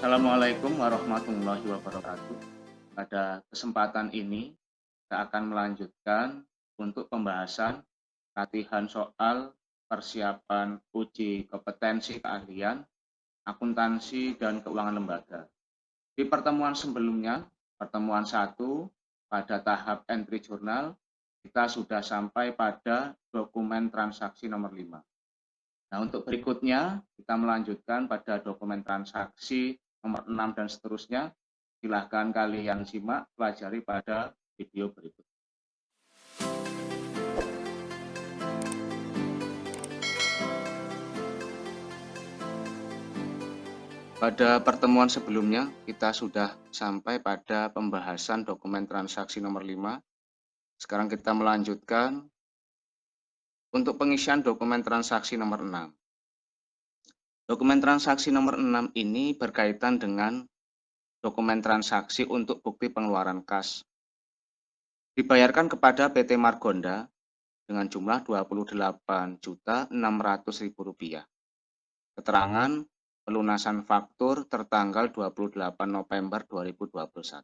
Assalamualaikum warahmatullahi wabarakatuh. Pada kesempatan ini, kita akan melanjutkan untuk pembahasan latihan soal persiapan uji kompetensi keahlian, akuntansi, dan keuangan lembaga. Di pertemuan sebelumnya, pertemuan 1, pada tahap entry jurnal, kita sudah sampai pada dokumen transaksi nomor 5. Nah, untuk berikutnya, kita melanjutkan pada dokumen transaksi nomor 6 dan seterusnya. Silahkan kalian simak, pelajari pada video berikut. Pada pertemuan sebelumnya, kita sudah sampai pada pembahasan dokumen transaksi nomor 5. Sekarang kita melanjutkan untuk pengisian dokumen transaksi nomor 6. Dokumen transaksi nomor 6 ini berkaitan dengan dokumen transaksi untuk bukti pengeluaran kas. Dibayarkan kepada PT Margonda dengan jumlah Rp28.600.000. Keterangan pelunasan faktur tertanggal 28 November 2021.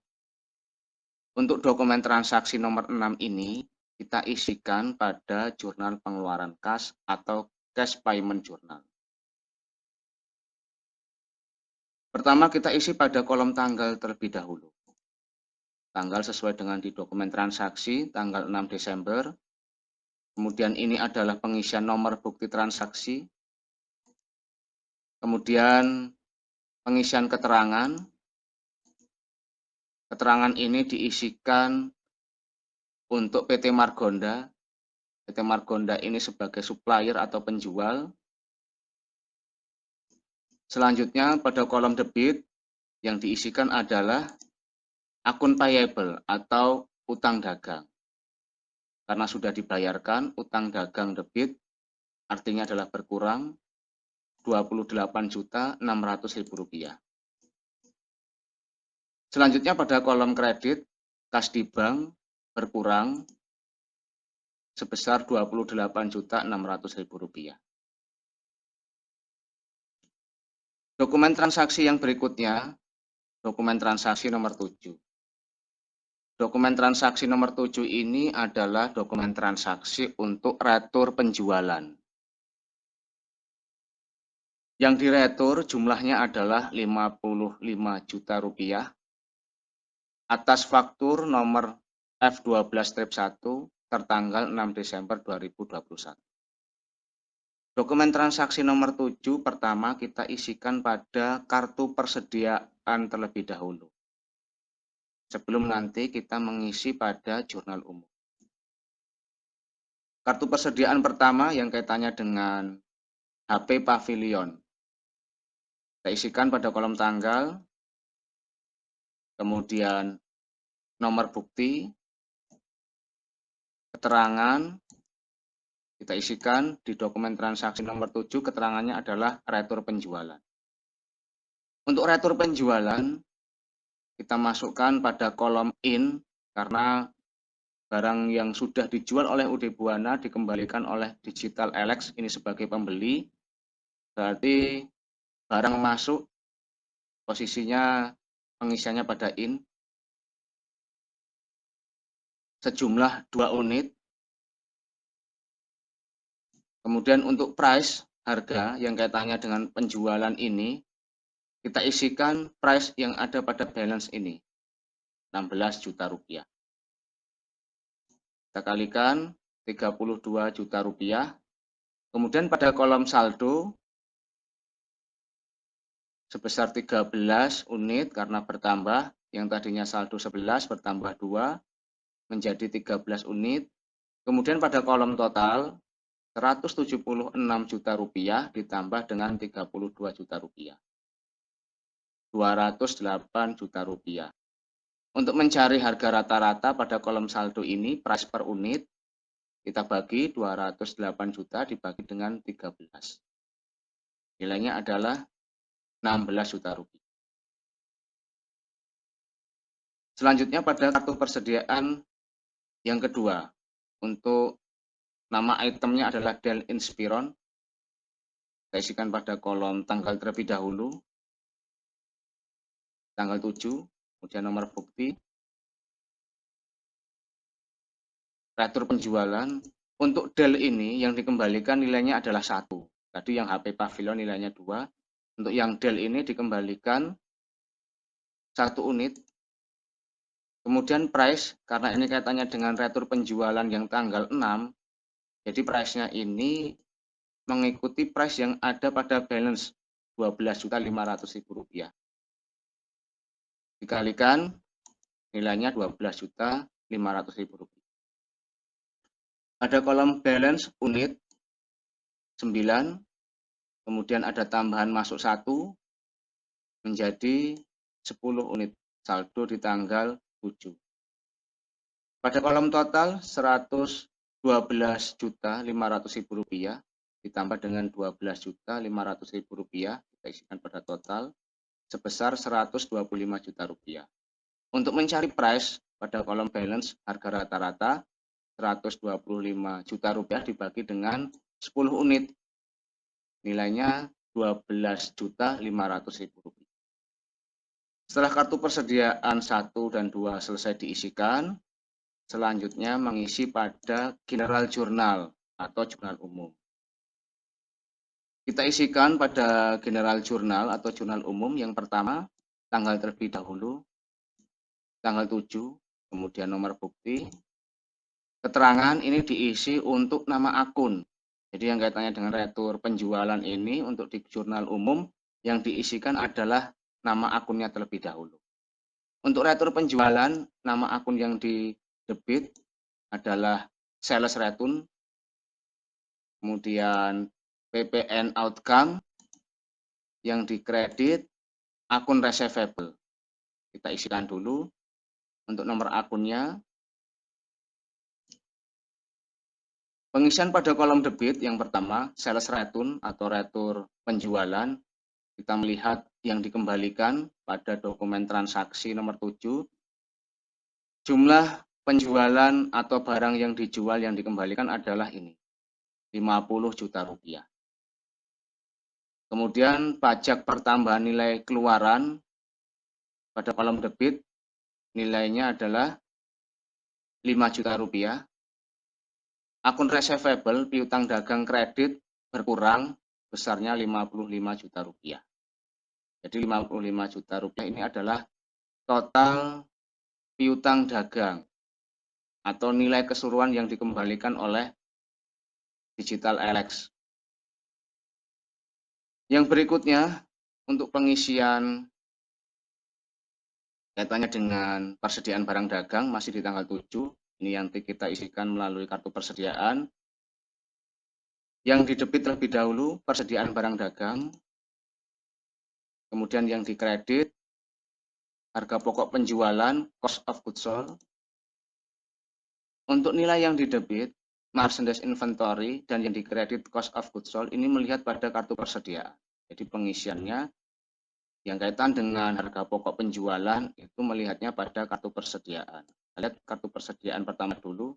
Untuk dokumen transaksi nomor 6 ini, kita isikan pada jurnal pengeluaran kas atau cash payment journal. Pertama, kita isi pada kolom tanggal terlebih dahulu. Tanggal sesuai dengan di dokumen transaksi, tanggal 6 Desember. Kemudian ini adalah pengisian nomor bukti transaksi. Kemudian pengisian keterangan. Keterangan ini diisikan untuk PT Margonda. PT Margonda ini sebagai supplier atau penjual. Selanjutnya pada kolom debit yang diisikan adalah akun payable atau utang dagang. Karena sudah dibayarkan, utang dagang debit artinya adalah berkurang Rp28.600.000. Selanjutnya pada kolom kredit, kas di bank berkurang sebesar Rp28.600.000. Dokumen transaksi yang berikutnya, dokumen transaksi nomor 7. Dokumen transaksi nomor 7 ini adalah dokumen transaksi untuk retur penjualan. Yang diretur jumlahnya adalah Rp55 juta atas faktur nomor F12-1 tertanggal 6 Desember 2021. Dokumen transaksi nomor 7 pertama kita isikan pada kartu persediaan terlebih dahulu. Sebelum nanti kita mengisi pada jurnal umum. Kartu persediaan pertama yang kaitannya dengan HP Pavilion. Kita isikan pada kolom tanggal, kemudian nomor bukti, keterangan, kita isikan di dokumen transaksi nomor 7, keterangannya adalah retur penjualan. Untuk retur penjualan, kita masukkan pada kolom in, karena barang yang sudah dijual oleh UD Buana dikembalikan oleh Digital Alex ini sebagai pembeli, berarti barang masuk, posisinya pengisiannya pada in, sejumlah 2 unit. Kemudian untuk price, harga yang kaitannya dengan penjualan ini, kita isikan price yang ada pada balance ini, Rp16 juta. Kita kalikan Rp32 juta. Kemudian pada kolom saldo, sebesar 13 unit karena bertambah, yang tadinya saldo 11 bertambah 2, menjadi 13 unit. Kemudian pada kolom total, Rp176 juta ditambah dengan Rp32 juta. Rp208 juta. Untuk mencari harga rata-rata pada kolom saldo ini, price per unit, kita bagi 208 juta dibagi dengan 13. Nilainya adalah Rp16 juta. Selanjutnya pada kartu persediaan yang kedua, untuk nama itemnya adalah Dell Inspiron. Kita isikan pada kolom tanggal terlebih dahulu. tanggal 7, kemudian nomor bukti, retur penjualan. Untuk del ini yang dikembalikan nilainya adalah 1. Tadi yang HP Pavilion nilainya 2. Untuk yang del ini dikembalikan 1 unit. Kemudian price, karena ini kaitannya dengan retur penjualan yang tanggal 6, jadi price-nya ini mengikuti price yang ada pada balance Rp12.500.000. Dikalikan nilainya Rp12.500.000. Ada kolom balance unit 9, kemudian ada tambahan masuk 1 menjadi 10 unit saldo di tanggal 7. Pada kolom total Rp112.500.000 ditambah dengan Rp12.500.000 kita isikan pada total sebesar Rp125 juta. Untuk mencari price pada kolom balance harga rata-rata Rp125 juta dibagi dengan 10 unit. Nilainya Rp12.500.000. Setelah kartu persediaan 1 dan 2 selesai diisikan, selanjutnya mengisi pada general journal atau jurnal umum. Kita isikan pada general journal atau jurnal umum yang pertama, tanggal terlebih dahulu, tanggal 7, kemudian nomor bukti. Keterangan ini diisi untuk nama akun. Jadi yang kaitannya dengan retur penjualan ini untuk di jurnal umum yang diisikan adalah nama akunnya terlebih dahulu. Untuk retur penjualan, nama akun yang didebit adalah sales return, kemudian PPN outcome, yang dikredit akun receivable. Kita isikan dulu untuk nomor akunnya. Pengisian pada kolom debit yang pertama, sales return atau retur penjualan. Kita melihat yang dikembalikan pada dokumen transaksi nomor 7. Jumlah penjualan atau barang yang dijual yang dikembalikan adalah ini, Rp50 juta. Kemudian pajak pertambahan nilai keluaran pada kolom debit nilainya adalah Rp5 juta. Akun receivable piutang dagang kredit berkurang besarnya Rp55 juta. Jadi Rp55 juta ini adalah total piutang dagang atau nilai keseluruhan yang dikembalikan oleh Digital Alex. Yang berikutnya untuk pengisian kaitannya dengan persediaan barang dagang masih di tanggal 7. Ini yang kita isikan melalui kartu persediaan. Yang didebit terlebih dahulu persediaan barang dagang. Kemudian yang dikredit harga pokok penjualan, cost of goods sold. Untuk nilai yang didebit, merchandise inventory, dan yang dikredit cost of goods sold, ini melihat pada kartu persediaan. Jadi pengisiannya yang kaitan dengan harga pokok penjualan itu melihatnya pada kartu persediaan. Lihat kartu persediaan pertama dulu.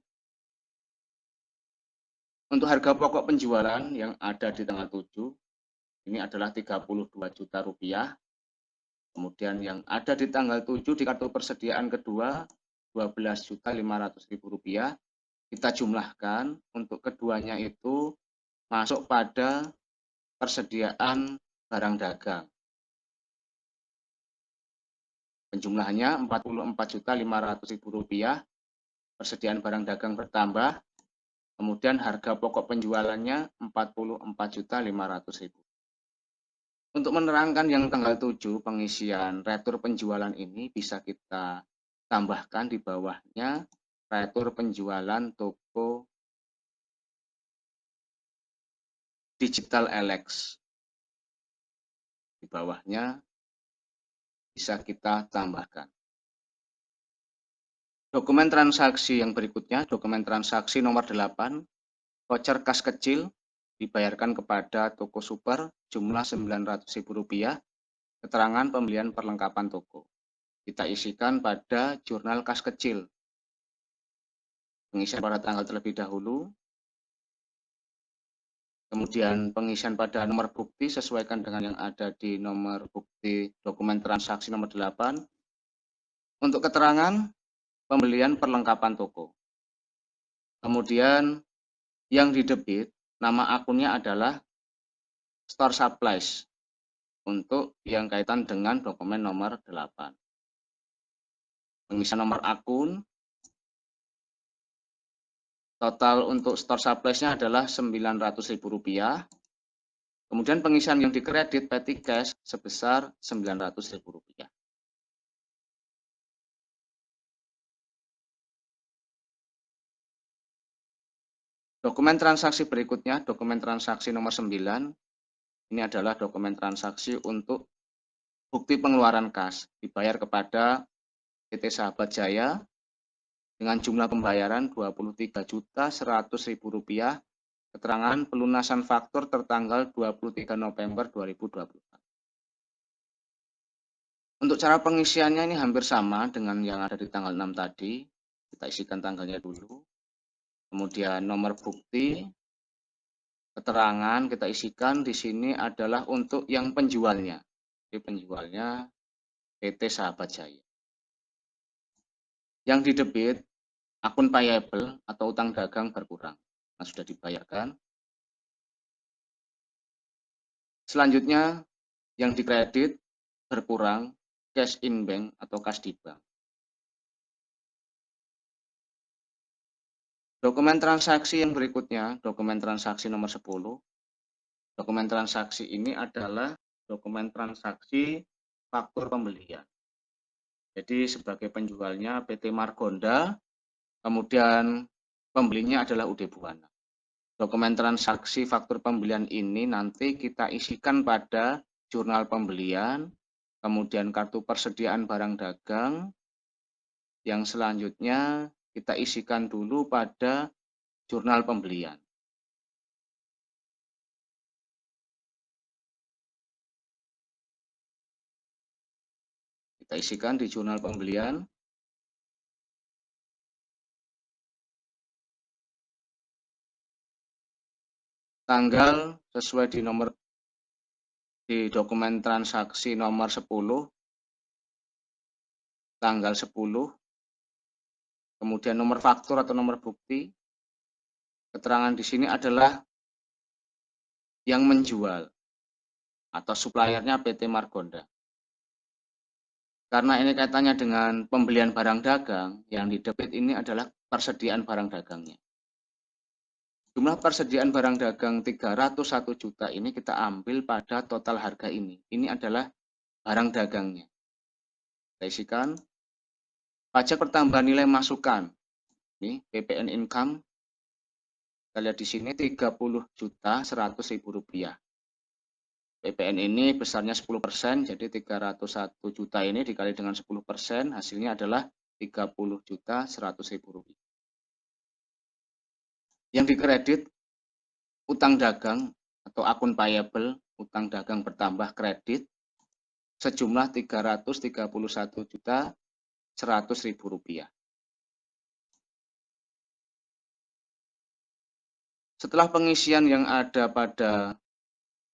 Untuk harga pokok penjualan yang ada di tanggal 7, ini adalah Rp32 juta. Kemudian yang ada di tanggal 7 di kartu persediaan kedua, Rp12.500.000. Kita jumlahkan, untuk keduanya itu masuk pada persediaan barang dagang. Penjumlahannya Rp44.500.000, persediaan barang dagang bertambah, kemudian harga pokok penjualannya Rp44.500.000. Untuk menerangkan yang tanggal 7 pengisian retur penjualan ini bisa kita tambahkan di bawahnya retur penjualan toko Digital Alex. Di bawahnya bisa kita tambahkan. Dokumen transaksi yang berikutnya, dokumen transaksi nomor 8, voucher kas kecil dibayarkan kepada toko super jumlah Rp900.000, keterangan pembelian perlengkapan toko. Kita isikan pada jurnal kas kecil. Pengisian pada tanggal terlebih dahulu. Kemudian pengisian pada nomor bukti sesuaikan dengan yang ada di nomor bukti dokumen transaksi nomor 8. Untuk keterangan pembelian perlengkapan toko. Kemudian yang didebit, nama akunnya adalah Store Supplies untuk yang kaitan dengan dokumen nomor 8. Pengisian nomor akun, total untuk Store Supplies-nya adalah Rp900.000. Kemudian pengisian yang dikredit petty cash sebesar Rp900.000. Dokumen transaksi berikutnya, dokumen transaksi nomor 9. Ini adalah dokumen transaksi untuk bukti pengeluaran kas dibayar kepada PT Sahabat Jaya dengan jumlah pembayaran Rp23.100.000, keterangan pelunasan faktur tertanggal 23 November 2024. Untuk cara pengisiannya ini hampir sama dengan yang ada di tanggal 6 tadi. Kita isikan tanggalnya dulu. Kemudian nomor bukti, keterangan kita isikan di sini adalah untuk yang penjualnya. Jadi penjualnya PT Sahabat Jaya. Yang didebit akun payable atau utang dagang berkurang. Nah, sudah dibayarkan. Selanjutnya yang dikredit berkurang cash in bank atau kas di bank. Dokumen transaksi yang berikutnya, dokumen transaksi nomor 10. Dokumen transaksi ini adalah dokumen transaksi faktur pembelian. Jadi sebagai penjualnya PT Margonda, kemudian pembelinya adalah UD Buana. Dokumen transaksi faktur pembelian ini nanti kita isikan pada jurnal pembelian, kemudian kartu persediaan barang dagang, yang selanjutnya kita isikan dulu pada jurnal pembelian. Kita isikan di jurnal pembelian. Tanggal sesuai di nomor di dokumen transaksi nomor 10, tanggal 10, kemudian nomor faktur atau nomor bukti. Keterangan di sini adalah yang menjual atau suppliernya PT Margonda. Karena ini kaitannya dengan pembelian barang dagang, yang didebit ini adalah persediaan barang dagangnya. Jumlah persediaan barang dagang 301 juta ini kita ambil pada total harga ini. Ini adalah barang dagangnya. Kita isikan pajak pertambahan nilai masukan. Ini PPN income. Kita lihat di sini Rp30.100.000. PPN ini besarnya 10%, jadi 301 juta ini dikali dengan 10%, hasilnya adalah Rp30.100.000. Yang dikredit, utang dagang atau akun payable, utang dagang bertambah kredit, sejumlah Rp331.100.000. Setelah pengisian yang ada pada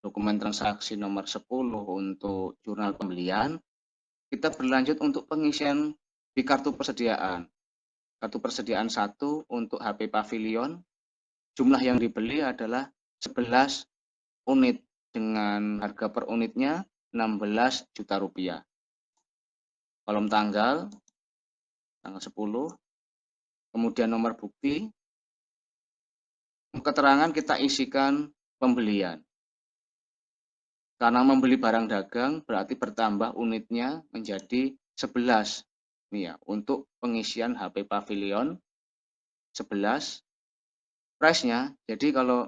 dokumen transaksi nomor 10 untuk jurnal pembelian, kita berlanjut untuk pengisian di kartu persediaan. Kartu persediaan 1 untuk HP Pavilion, jumlah yang dibeli adalah 11 unit dengan harga per unitnya Rp16 juta. Kolom tanggal 10, kemudian nomor bukti, keterangan kita isikan pembelian. Karena membeli barang dagang berarti bertambah unitnya menjadi 11. Ini ya, untuk pengisian HP Pavilion 11. Price-nya, jadi kalau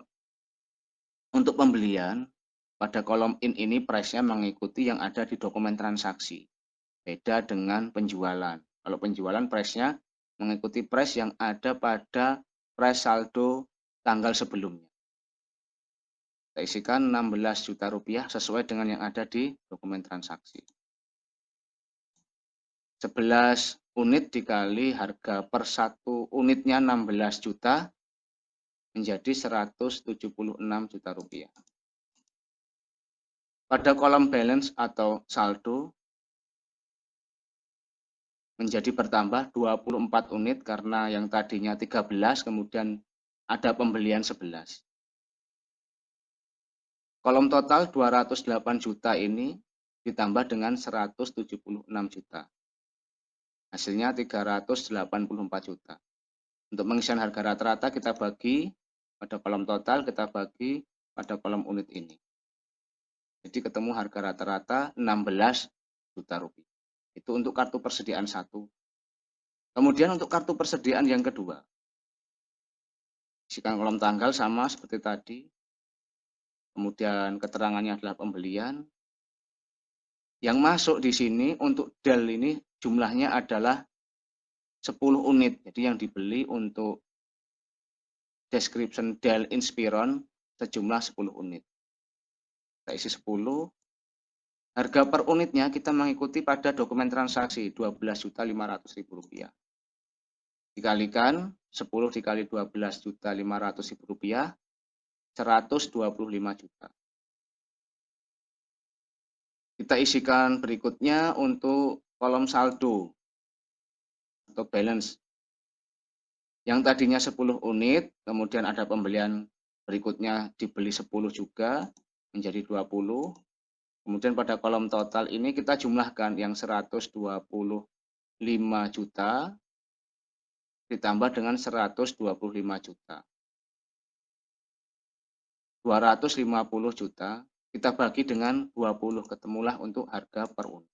untuk pembelian pada kolom in ini price-nya mengikuti yang ada di dokumen transaksi. Beda dengan penjualan. Kalau penjualan price-nya mengikuti price yang ada pada price saldo tanggal sebelumnya. Kita isikan Rp16 juta sesuai dengan yang ada di dokumen transaksi. 11 unit dikali harga per 1 unitnya 16 juta menjadi 176 juta rupiah. Pada kolom balance atau saldo menjadi bertambah 24 unit karena yang tadinya 13 kemudian ada pembelian 11. Kolom total 208 juta ini ditambah dengan 176 juta. Hasilnya 384 juta. Untuk pengisian harga rata-rata kita bagi pada kolom total, kita bagi pada kolom unit ini. Jadi ketemu harga rata-rata 16 juta rupiah. Itu untuk kartu persediaan 1. Kemudian untuk kartu persediaan yang kedua. Isikan kolom tanggal sama seperti tadi. Kemudian keterangannya adalah pembelian. Yang masuk di sini untuk DAL ini jumlahnya adalah 10 unit. Jadi yang dibeli untuk description DAL Inspiron sejumlah 10 unit. Kita isi 10. Harga per unitnya kita mengikuti pada dokumen transaksi Rp12.500.000. Dikalikan 10 dikali Rp12.500.000, 125 juta. Kita isikan berikutnya untuk kolom saldo atau balance. Yang tadinya 10 unit, kemudian ada pembelian berikutnya dibeli 10 juga, menjadi 20. Kemudian pada kolom total ini kita jumlahkan yang 125 juta ditambah dengan 125 juta. 250 juta kita bagi dengan 20, ketemulah untuk harga per unit.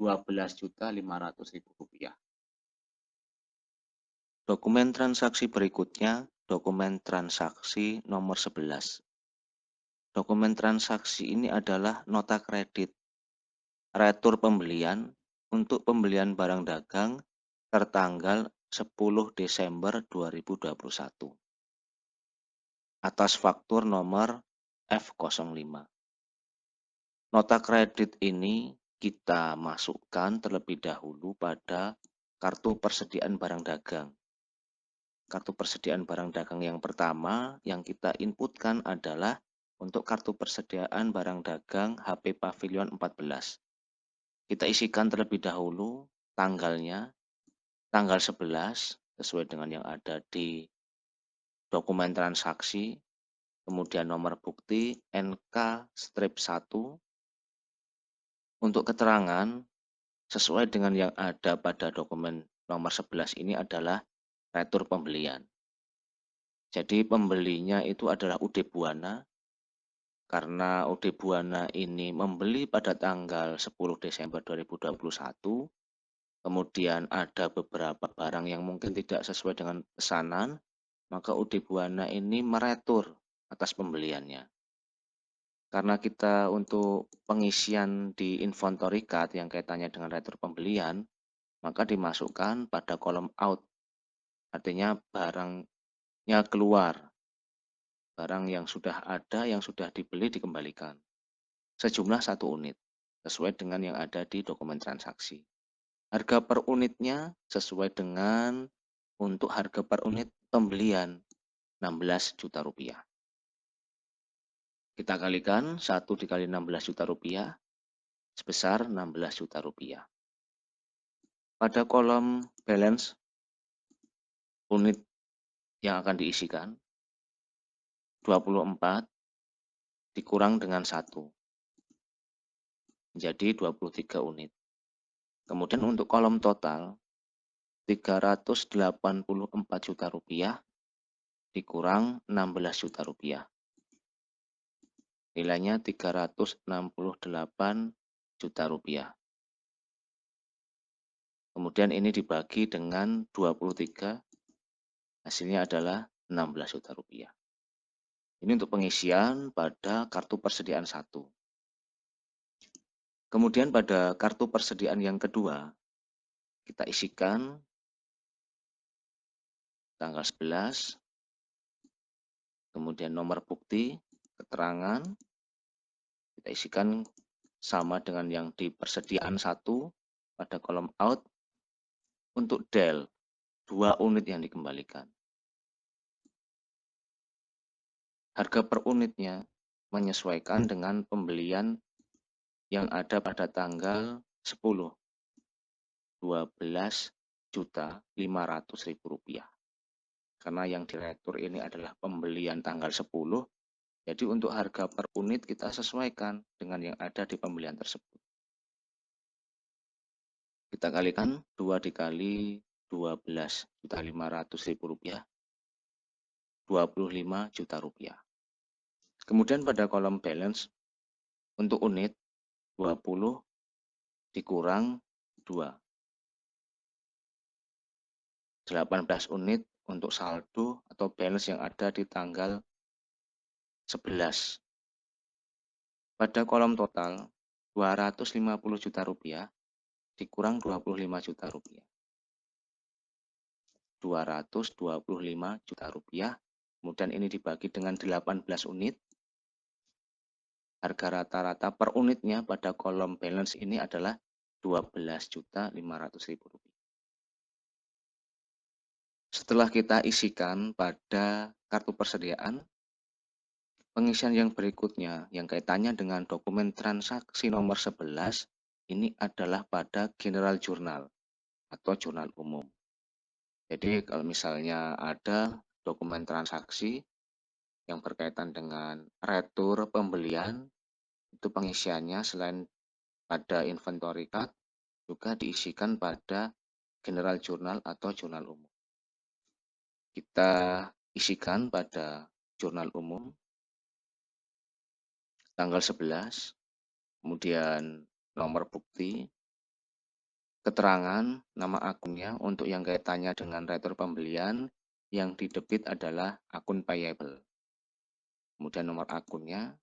Rp12.500.000. Dokumen transaksi berikutnya, dokumen transaksi nomor 11. Dokumen transaksi ini adalah nota kredit, retur pembelian untuk pembelian barang dagang tertanggal 10 Desember 2021 atas faktur nomor F05. Nota kredit ini kita masukkan terlebih dahulu pada kartu persediaan barang dagang. Kartu persediaan barang dagang yang pertama yang kita inputkan adalah untuk kartu persediaan barang dagang HP Pavilion 14. Kita isikan terlebih dahulu tanggalnya, tanggal 11 sesuai dengan yang ada di dokumen transaksi, kemudian nomor bukti NK-1. Untuk keterangan sesuai dengan yang ada pada dokumen nomor 11 ini adalah retur pembelian. Jadi pembelinya itu adalah UD Buana, karena UD Buana ini membeli pada tanggal 10 Desember 2021, kemudian ada beberapa barang yang mungkin tidak sesuai dengan pesanan, maka UD Buana ini meretur atas pembeliannya. Karena kita untuk pengisian di inventory card yang kaitannya dengan retur pembelian, maka dimasukkan pada kolom out, artinya barangnya keluar. Barang yang sudah ada, yang sudah dibeli dikembalikan. Sejumlah 1 unit, sesuai dengan yang ada di dokumen transaksi. Harga per unitnya sesuai dengan untuk harga per unit pembelian 16 juta rupiah. Kita kalikan 1 dikali 16 juta rupiah sebesar 16 juta rupiah. Pada kolom balance unit yang akan diisikan 24 dikurang dengan 1 menjadi 23 unit. Kemudian untuk kolom total 384 juta rupiah dikurang 16 juta rupiah. Nilainya 368 juta rupiah. Kemudian ini dibagi dengan 23, hasilnya adalah 16 juta rupiah. Ini untuk pengisian pada kartu persediaan 1. Kemudian pada kartu persediaan yang kedua, kita isikan tanggal 11, kemudian nomor bukti, keterangan, kita isikan sama dengan yang di persediaan 1 pada kolom out. Untuk DAL, 2 unit yang dikembalikan. Harga per unitnya menyesuaikan dengan pembelian yang ada pada tanggal 10, 12.500.000 rupiah. Karena yang diretur ini adalah pembelian tanggal 10, jadi untuk harga per unit kita sesuaikan dengan yang ada di pembelian tersebut. Kita kalikan 2 dikali 12.500.000 rupiah, 25 juta rupiah. Kemudian pada kolom balance, untuk unit 20 dikurang 2. 18 unit untuk saldo atau balance yang ada di tanggal 11. Pada kolom total, 250 juta rupiah dikurang 25 juta rupiah. 225 juta rupiah, kemudian ini dibagi dengan 18 unit. Harga rata-rata per unitnya pada kolom balance ini adalah 12.500.000 rupiah. Setelah kita isikan pada kartu persediaan, pengisian yang berikutnya yang kaitannya dengan dokumen transaksi nomor 11 ini adalah pada general journal atau jurnal umum. Jadi kalau misalnya ada dokumen transaksi yang berkaitan dengan retur pembelian, itu pengisiannya selain pada inventory card juga diisikan pada general journal atau jurnal umum. Kita isikan pada jurnal umum tanggal 11, kemudian nomor bukti, keterangan nama akunnya untuk yang kaitannya dengan retur pembelian, yang didebit adalah akun payable. Kemudian nomor akunnya.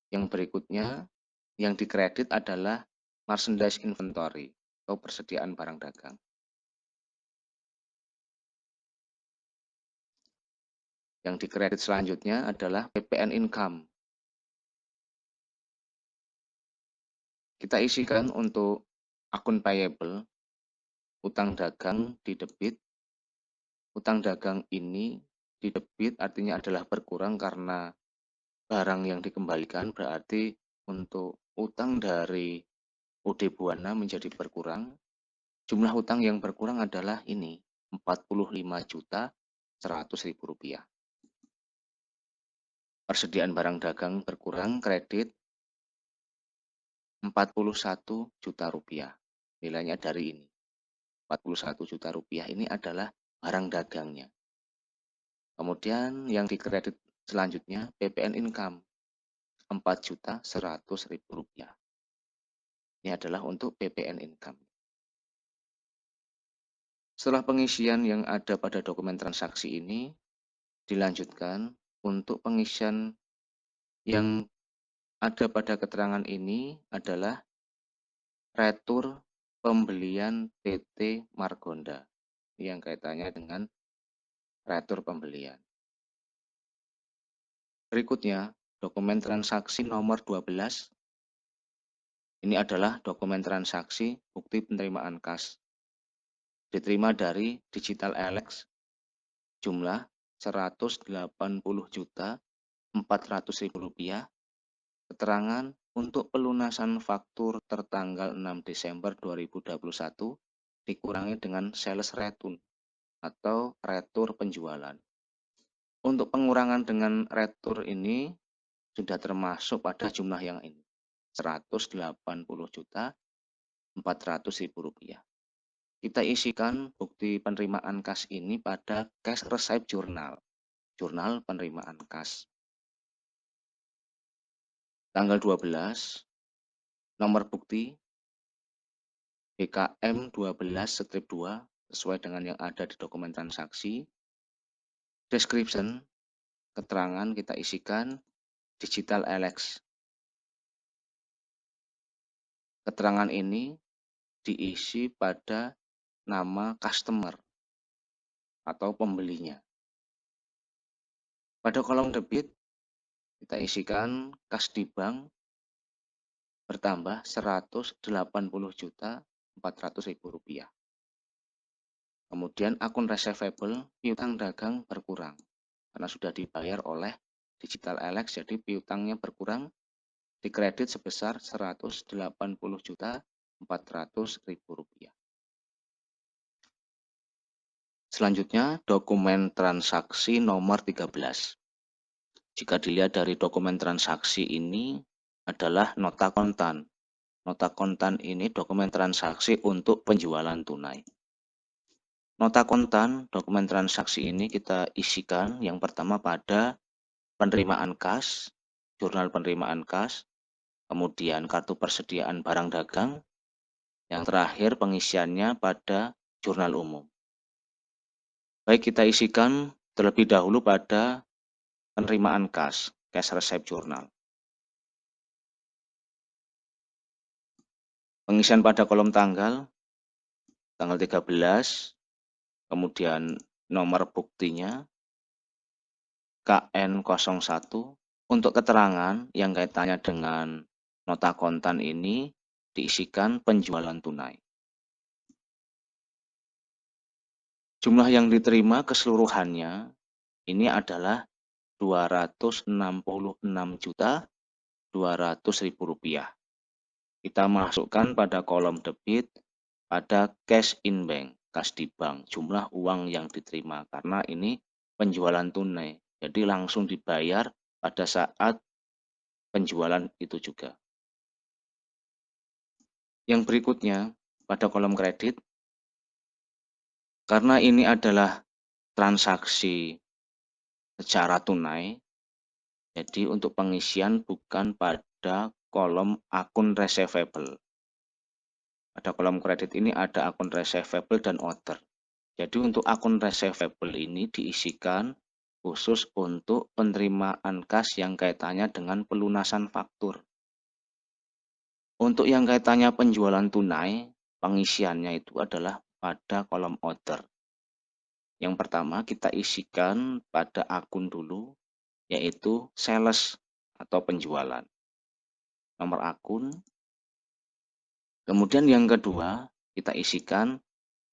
Yang berikutnya, yang dikredit adalah merchandise inventory atau persediaan barang dagang. Yang dikredit selanjutnya adalah PPN income. Kita isikan untuk akun payable, utang dagang didebit. Utang dagang ini didebit artinya adalah berkurang karena barang yang dikembalikan, berarti untuk utang dari UD Buana menjadi berkurang. Jumlah utang yang berkurang adalah ini, 45.100.000 rupiah. Persediaan barang dagang berkurang, kredit 41 juta rupiah. Nilainya dari ini. 41 juta rupiah ini adalah barang dagangnya. Kemudian yang dikredit selanjutnya PPN income 4.100.000 rupiah. Ini adalah untuk PPN income. Setelah pengisian yang ada pada dokumen transaksi ini, dilanjutkan untuk pengisian yang ada pada keterangan ini adalah retur pembelian PT Margonda. Ini yang kaitannya dengan retur pembelian. Berikutnya, dokumen transaksi nomor 12. Ini adalah dokumen transaksi bukti penerimaan kas. Diterima dari Digital Alex, jumlah 180.400.000 rupiah. Keterangan untuk pelunasan faktur tertanggal 6 Desember 2021 dikurangi dengan sales return atau retur penjualan. Untuk pengurangan dengan retur ini sudah termasuk pada jumlah yang ini, 180.400.000 rupiah. Kita isikan bukti penerimaan kas ini pada cash receipt journal, jurnal penerimaan kas. Tanggal 12, nomor bukti BKM 12/2 sesuai dengan yang ada di dokumen transaksi. Description, keterangan kita isikan Digital Alex. Keterangan ini diisi pada nama customer atau pembelinya. Pada kolom debit kita isikan kas di bank bertambah 180.400.000 rupiah. Kemudian akun receivable piutang dagang berkurang. karena sudah dibayar oleh Digital Alex, jadi piutangnya berkurang, dikredit sebesar Rp180.400.000. Selanjutnya, dokumen transaksi nomor 13. Jika dilihat dari dokumen transaksi ini adalah nota kontan. Nota kontan ini dokumen transaksi untuk penjualan tunai. Nota kontan dokumen transaksi ini kita isikan yang pertama pada penerimaan kas, jurnal penerimaan kas, kemudian kartu persediaan barang dagang, yang terakhir pengisiannya pada jurnal umum. Baik, kita isikan terlebih dahulu pada penerimaan kas, cash receipt journal. Pengisian pada kolom tanggal 13, kemudian nomor buktinya KN01. Untuk keterangan yang kaitannya dengan nota kontan ini diisikan penjualan tunai. Jumlah yang diterima keseluruhannya ini adalah Rp266.200.000. Kita masukkan pada kolom debit pada cash in bank, kas di bank, jumlah uang yang diterima karena ini penjualan tunai. Jadi langsung dibayar pada saat penjualan itu juga. Yang berikutnya pada kolom kredit, karena ini adalah transaksi secara tunai, jadi untuk pengisian bukan pada kolom akun receivable. Pada kolom kredit ini ada akun receivable dan order. Jadi untuk akun receivable ini diisikan khusus untuk penerimaan kas yang kaitannya dengan pelunasan faktur. Untuk yang kaitannya penjualan tunai, pengisiannya itu adalah pada kolom order. Yang pertama kita isikan pada akun dulu, yaitu sales atau penjualan. Nomor akun. Kemudian yang kedua, kita isikan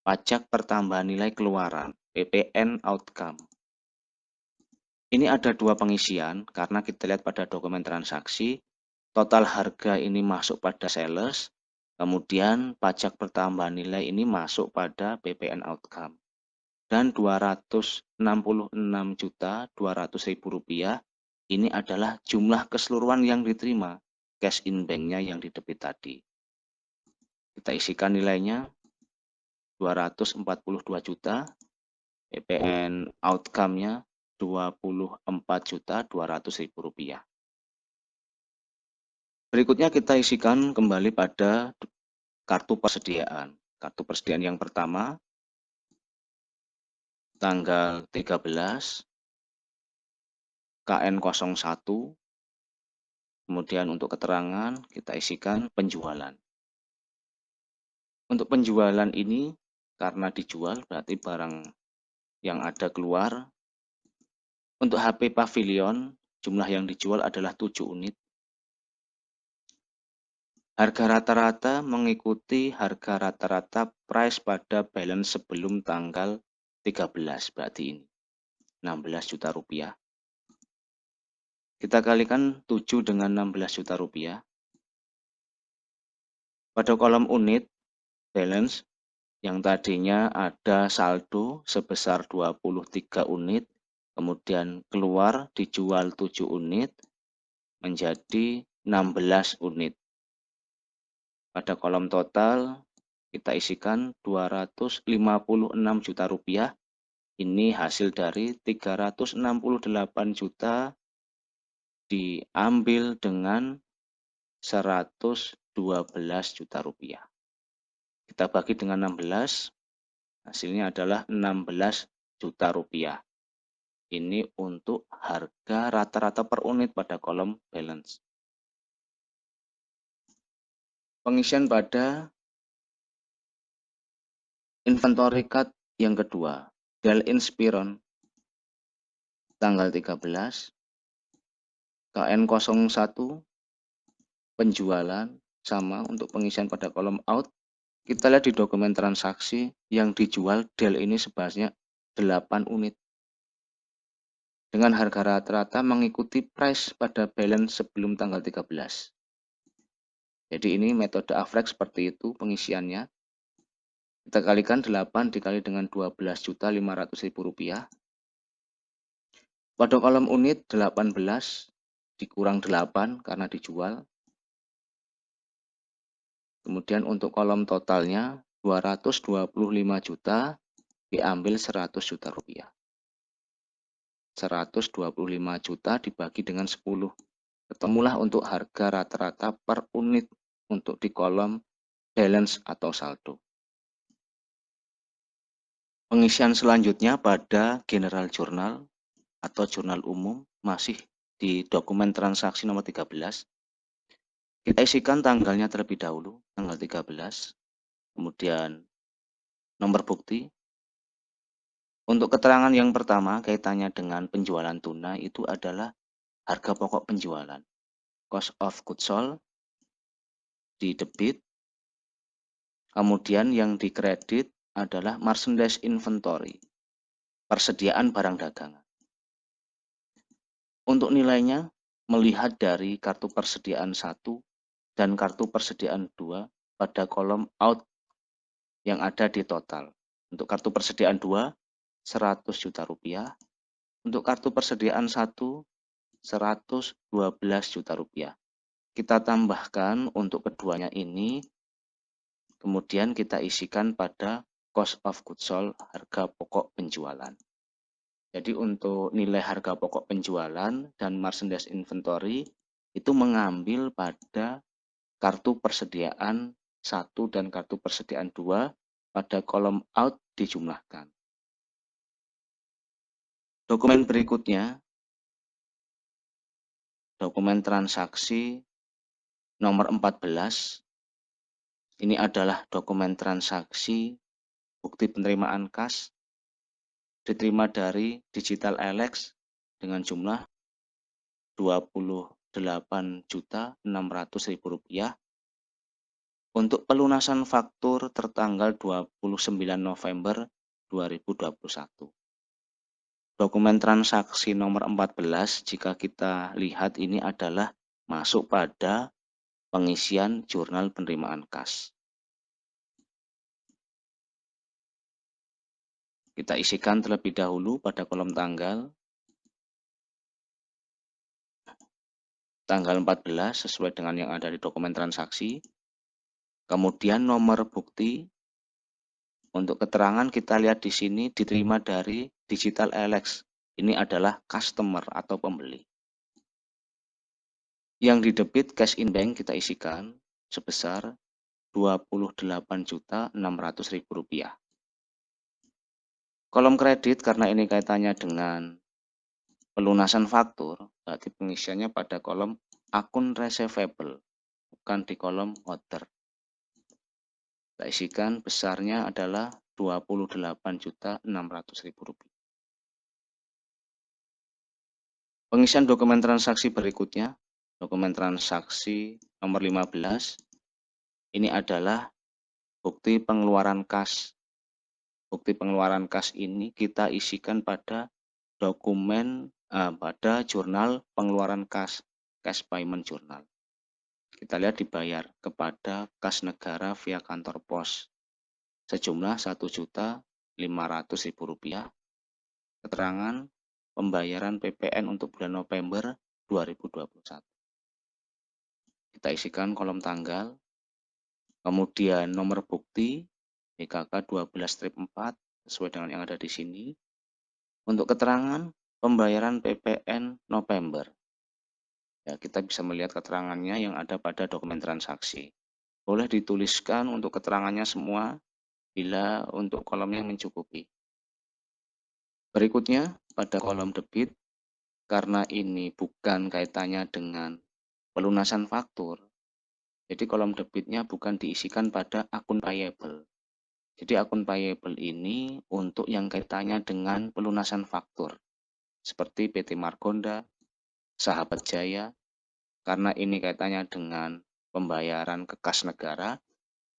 pajak pertambahan nilai keluaran, PPN outcome. Ini ada dua pengisian karena kita lihat pada dokumen transaksi, total harga ini masuk pada sales, kemudian pajak pertambahan nilai ini masuk pada PPN outcome. Dan Rp266.200.000 ini adalah jumlah keseluruhan yang diterima, cash in bank-nya yang di debit tadi. Kita isikan nilainya 242 juta, PPN outcome-nya Rp24.200.000. Berikutnya kita isikan kembali pada kartu persediaan. Kartu persediaan yang pertama, tanggal 13, KN01, kemudian untuk keterangan kita isikan penjualan. Untuk penjualan ini karena dijual berarti barang yang ada keluar. Untuk HP Pavilion jumlah yang dijual adalah 7 unit. Harga rata-rata mengikuti harga rata-rata price pada balance sebelum tanggal 13, berarti ini 16 juta rupiah. Kita kalikan 7 dengan 16 juta rupiah. Pada kolom unit balance yang tadinya ada saldo sebesar 23 unit, kemudian keluar dijual 7 unit menjadi 16 unit. Pada kolom total kita isikan 256 juta rupiah. Ini hasil dari 368 juta diambil dengan 112 juta rupiah. Kita bagi dengan 16, hasilnya adalah 16 juta rupiah. Ini untuk harga rata-rata per unit pada kolom balance. Pengisian pada inventory card yang kedua, Dell Inspiron, tanggal 13, KN01, penjualan, sama untuk pengisian pada kolom out. Kita lihat di dokumen transaksi yang dijual Dell ini sebanyak 8 unit. dengan harga rata-rata mengikuti price pada balance sebelum tanggal 13. Jadi ini metode average seperti itu pengisiannya. Kita kalikan 8 dikali dengan 12.500.000 rupiah. Pada kolom unit 18 dikurang 8 karena dijual. Kemudian untuk kolom totalnya 225 juta diambil 100 juta rupiah. 125 juta dibagi dengan 10. Ketemulah untuk harga rata-rata per unit untuk di kolom balance atau saldo. Pengisian selanjutnya pada general journal atau jurnal umum masih di dokumen transaksi nomor 13. Kita isikan tanggalnya terlebih dahulu, tanggal 13. Kemudian nomor bukti. Untuk keterangan yang pertama kaitannya dengan penjualan tunai itu adalah harga pokok penjualan. Cost of goods sold di debit. Kemudian yang dikredit adalah merchandise inventory, persediaan barang dagangan. Untuk nilainya melihat dari kartu persediaan 1 dan kartu persediaan 2 pada kolom out yang ada di total. Untuk kartu persediaan 2, 100 juta rupiah. Untuk kartu persediaan 1, 112 juta rupiah. Kita tambahkan untuk keduanya ini, kemudian kita isikan pada cost of goods sold, harga pokok penjualan. Jadi untuk nilai harga pokok penjualan dan merchandise inventory itu mengambil pada kartu persediaan 1 dan kartu persediaan 2 pada kolom out dijumlahkan. Dokumen berikutnya, dokumen transaksi nomor 14. Ini adalah dokumen transaksi bukti penerimaan kas diterima dari Digital Alex dengan jumlah 28.600.000 rupiah untuk pelunasan faktur tertanggal 29 November 2021. Dokumen transaksi nomor 14 jika kita lihat ini adalah masuk pada pengisian jurnal penerimaan kas. Kita isikan terlebih dahulu pada kolom tanggal 14 sesuai dengan yang ada di dokumen transaksi. Kemudian nomor bukti untuk keterangan kita lihat di sini diterima dari Digital Alex. Ini adalah customer atau pembeli. Yang di debit cash in bank kita isikan sebesar 28.600.000 rupiah. Kolom kredit karena ini kaitannya dengan pelunasan faktur, berarti pengisiannya pada kolom akun receivable, bukan di kolom order. Kita isikan besarnya adalah 28.600.000 rupiah. Pengisian dokumen transaksi berikutnya, dokumen transaksi nomor 15, ini adalah bukti pengeluaran kas. Bukti pengeluaran kas ini kita isikan pada dokumen pada jurnal pengeluaran kas, cash payment journal. Kita lihat dibayar kepada kas negara via kantor pos sejumlah 1.500.000 rupiah. Keterangan pembayaran PPN untuk bulan November 2021. Kita isikan kolom tanggal, kemudian nomor bukti BKK 12-4 sesuai dengan yang ada di sini. Untuk keterangan pembayaran PPN November, ya kita bisa melihat keterangannya yang ada pada dokumen transaksi. Boleh dituliskan untuk keterangannya semua bila untuk kolomnya mencukupi. Berikutnya pada kolom debit, karena ini bukan kaitannya dengan pelunasan faktur, jadi kolom debitnya bukan diisikan pada akun payable. Jadi akun payable ini untuk yang kaitannya dengan pelunasan faktur, seperti PT Margonda, Sahabat Jaya, karena ini kaitannya dengan pembayaran ke kas negara,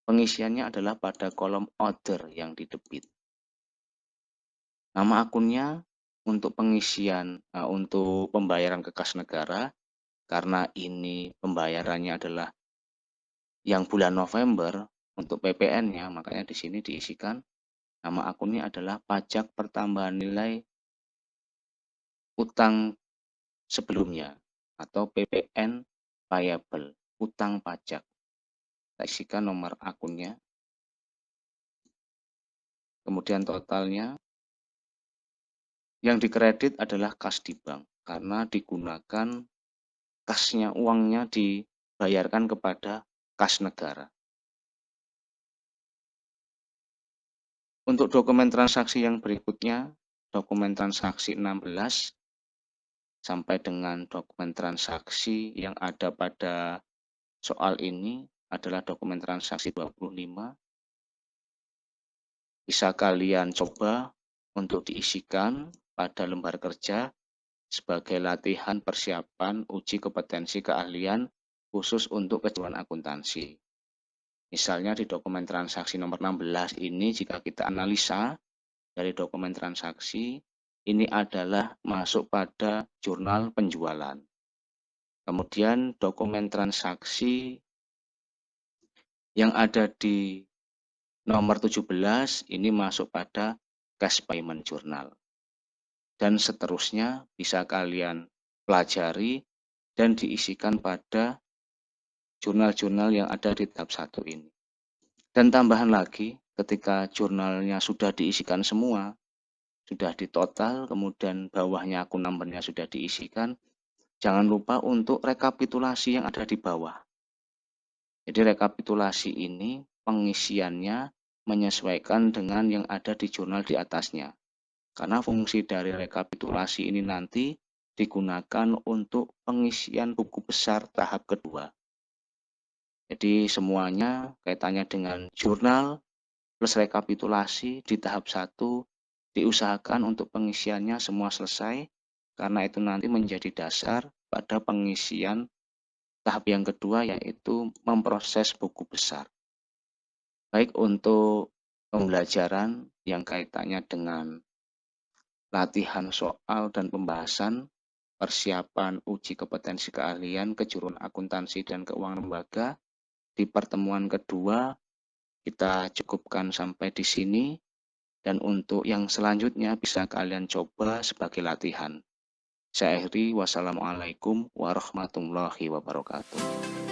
pengisiannya adalah pada kolom order yang di debit. Nama akunnya untuk pengisian untuk pembayaran ke kas negara, karena ini pembayarannya adalah yang bulan November untuk PPN-nya, makanya di sini diisikan nama akunnya adalah pajak pertambahan nilai utang sebelumnya atau PPN payable, utang pajak. Kita isikan nomor akunnya, kemudian totalnya. Yang dikredit adalah kas di bank karena digunakan kasnya, uangnya dibayarkan kepada kas negara. Untuk dokumen transaksi yang berikutnya, dokumen transaksi 16 sampai dengan dokumen transaksi yang ada pada soal ini adalah dokumen transaksi 25. Bisa kalian coba untuk diisikan pada lembar kerja sebagai latihan persiapan uji kompetensi keahlian khusus untuk kejuruan akuntansi. Misalnya di dokumen transaksi nomor 16 ini, jika kita analisa dari dokumen transaksi, ini adalah masuk pada jurnal penjualan. Kemudian dokumen transaksi yang ada di nomor 17 ini masuk pada cash payment journal. Dan seterusnya bisa kalian pelajari dan diisikan pada jurnal-jurnal yang ada di tab 1 ini. Dan tambahan lagi, ketika jurnalnya sudah diisikan semua, sudah ditotal, kemudian bawahnya akun numbernya sudah diisikan, jangan lupa untuk rekapitulasi yang ada di bawah. Jadi rekapitulasi ini pengisiannya menyesuaikan dengan yang ada di jurnal di atasnya. Karena fungsi dari rekapitulasi ini nanti digunakan untuk pengisian buku besar tahap kedua. Jadi semuanya kaitannya dengan jurnal plus rekapitulasi di tahap 1 diusahakan untuk pengisiannya semua selesai, karena itu nanti menjadi dasar pada pengisian tahap yang kedua, yaitu memproses buku besar. Baik untuk pembelajaran yang kaitannya dengan latihan soal dan pembahasan persiapan uji kompetensi keahlian kejuruan akuntansi dan keuangan lembaga di pertemuan kedua kita cukupkan sampai di sini, dan untuk yang selanjutnya bisa kalian coba sebagai latihan. Saya akhiri, wassalamualaikum warahmatullahi wabarakatuh.